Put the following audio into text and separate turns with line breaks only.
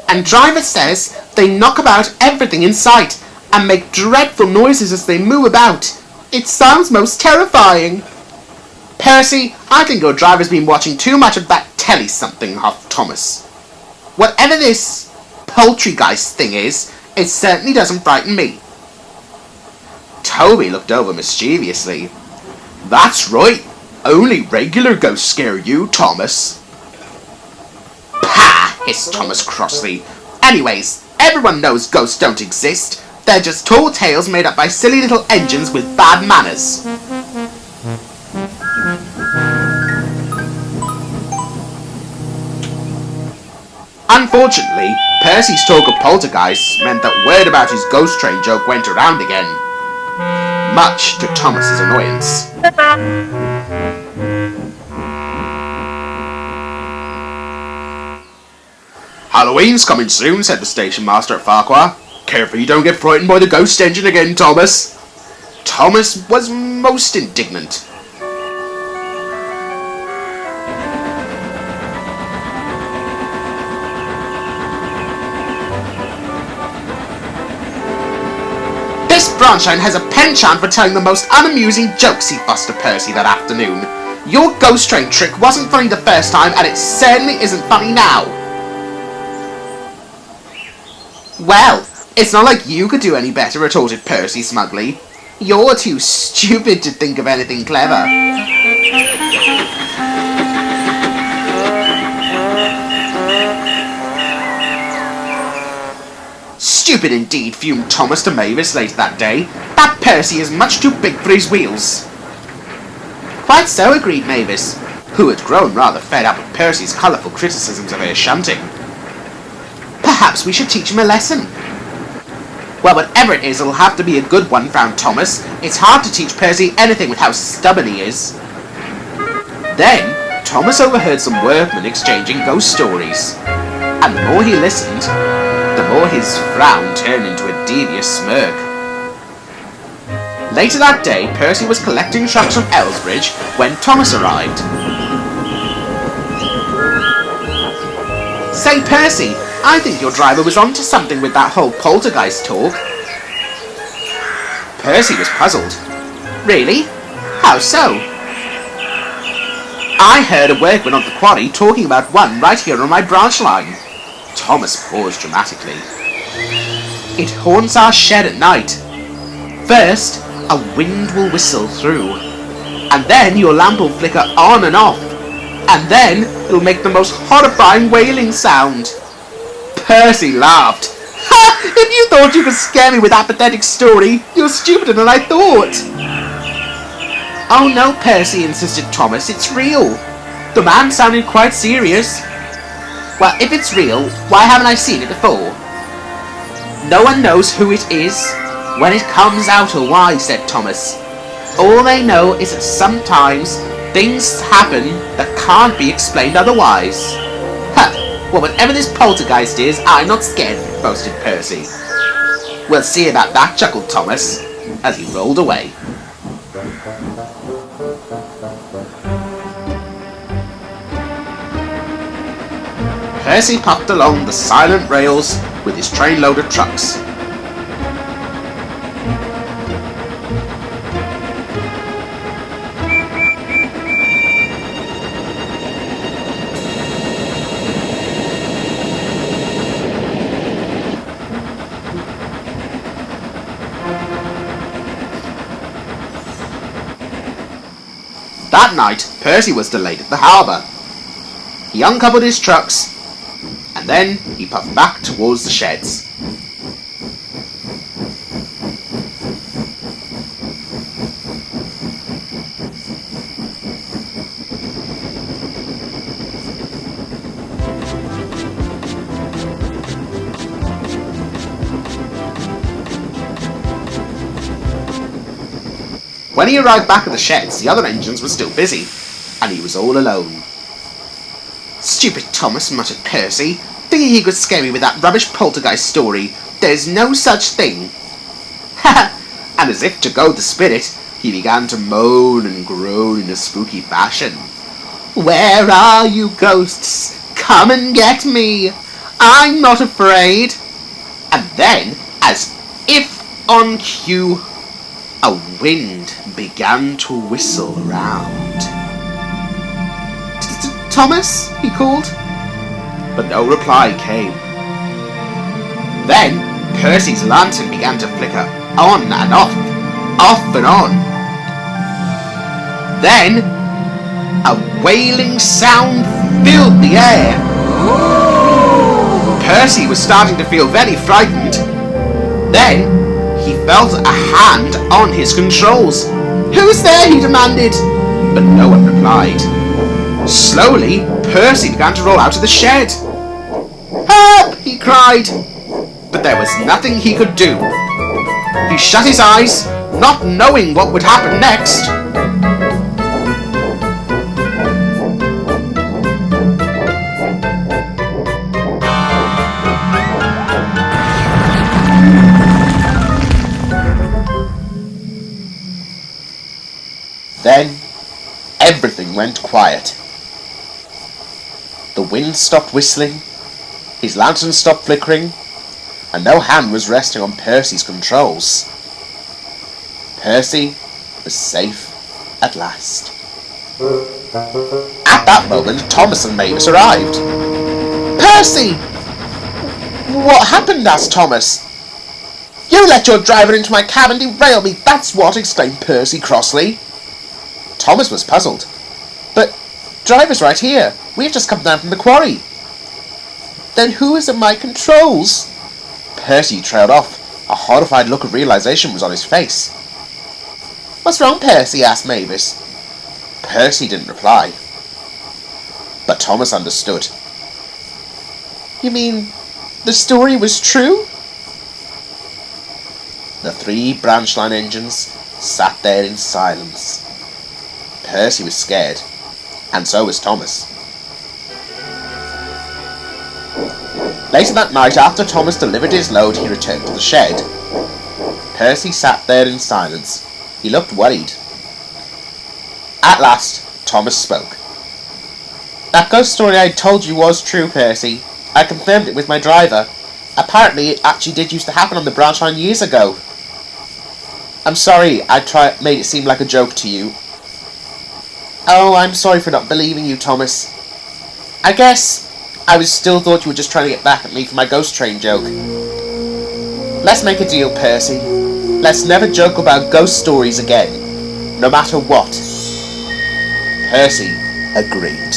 And driver says they knock about everything in sight and make dreadful noises as they move about. It sounds most terrifying. Percy, I think your driver's been watching too much of that telly something of Thomas. Whatever this Poltergeist thing is, it certainly doesn't frighten me. Toby looked over mischievously. That's right. Only regular ghosts scare you, Thomas. Pah! Hissed Thomas crossly. Anyways, everyone knows ghosts don't exist. They're just tall tales made up by silly little engines with bad manners. Unfortunately, Percy's talk of poltergeists meant that word about his ghost train joke went around again, much to Thomas's annoyance. Halloween's coming soon, said the station master at Farquhar. Careful you don't get frightened by the ghost engine again, Thomas. Thomas was most indignant. This Bronshine has a penchant for telling the most unamusing jokes, he fussed at Percy that afternoon. Your ghost train trick wasn't funny the first time, and it certainly isn't funny now. Well, it's not like you could do any better, retorted Percy smugly. You're too stupid to think of anything clever. Stupid indeed, fumed Thomas to Mavis later that day. That Percy is much too big for his wheels. Quite so, agreed Mavis, who had grown rather fed up with Percy's colourful criticisms of her shunting. Perhaps we should teach him a lesson. Well, whatever it is, it'll have to be a good one, frowned Thomas. It's hard to teach Percy anything with how stubborn he is. Then, Thomas overheard some workmen exchanging ghost stories. And the more he listened, the more his frown turned into a devious smirk. Later that day, Percy was collecting trucks from Elsbridge when Thomas arrived. Say, Percy, I think your driver was onto something with that whole poltergeist talk. Percy was puzzled. Really? How so? I heard a workman on the quarry talking about one right here on my branch line. Thomas paused dramatically. It haunts our shed at night. First, a wind will whistle through, and then your lamp will flicker on and off, and then it'll make the most horrifying wailing sound. Percy laughed. Ha! If you thought you could scare me with that pathetic story, you're stupider than I thought. Oh no, Percy, insisted Thomas, it's real. The man sounded quite serious. Well, if it's real, why haven't I seen it before? No one knows who it is when it comes out or why, said Thomas. All they know is that sometimes things happen that can't be explained otherwise. Huh, well, whatever this poltergeist is, I'm not scared, boasted Percy. We'll see about that, chuckled Thomas, as he rolled away. Percy puffed along the silent rails with his trainload of trucks. That night, Percy was delayed at the harbour. He uncoupled his trucks, and then he puffed back towards the sheds. When he arrived back at the sheds, the other engines were still busy, and he was all alone. Stupid Thomas, muttered Percy, thinking he could scare me with that rubbish poltergeist story. There's no such thing. Ha! And as if to goad the spirit, he began to moan and groan in a spooky fashion. Where are you, ghosts? Come and get me. I'm not afraid. And then, as if on cue, a wind began to whistle around. Thomas, he called, but no reply came. Then Percy's lantern began to flicker on and off and on. Then a wailing sound filled the air. Percy was starting to feel very frightened. Then he felt a hand on his controls. "Who's there?" he demanded, but no one replied. Slowly, Percy began to roll out of the shed. "Help!" he cried, but there was nothing he could do. He shut his eyes, not knowing what would happen next. Then, everything went quiet. The wind stopped whistling, his lantern stopped flickering, and no hand was resting on Percy's controls. Percy was safe at last. At that moment, Thomas and Mavis arrived. "Percy! What happened?" asked Thomas. "You let your driver into my cab and derail me, that's what!" exclaimed Percy crossly. Thomas was puzzled. "But driver's right here. We've just come down from the quarry." "Then who is at my controls?" Percy trailed off. A horrified look of realization was on his face. "What's wrong, Percy?" asked Mavis. Percy didn't reply. But Thomas understood. "You mean the story was true?" The 3 branch line engines sat there in silence. Percy was scared, and so was Thomas. Later that night, after Thomas delivered his load, he returned to the shed. Percy sat there in silence. He looked worried. At last, Thomas spoke. "That ghost story I told you was true, Percy. I confirmed it with my driver. Apparently, it actually did used to happen on the branch line years ago. I'm sorry I made it seem like a joke to you." "Oh, I'm sorry for not believing you, Thomas. I guess I still thought you were just trying to get back at me for my ghost train joke. Let's make a deal, Percy. Let's never joke about ghost stories again, no matter what." Percy agreed.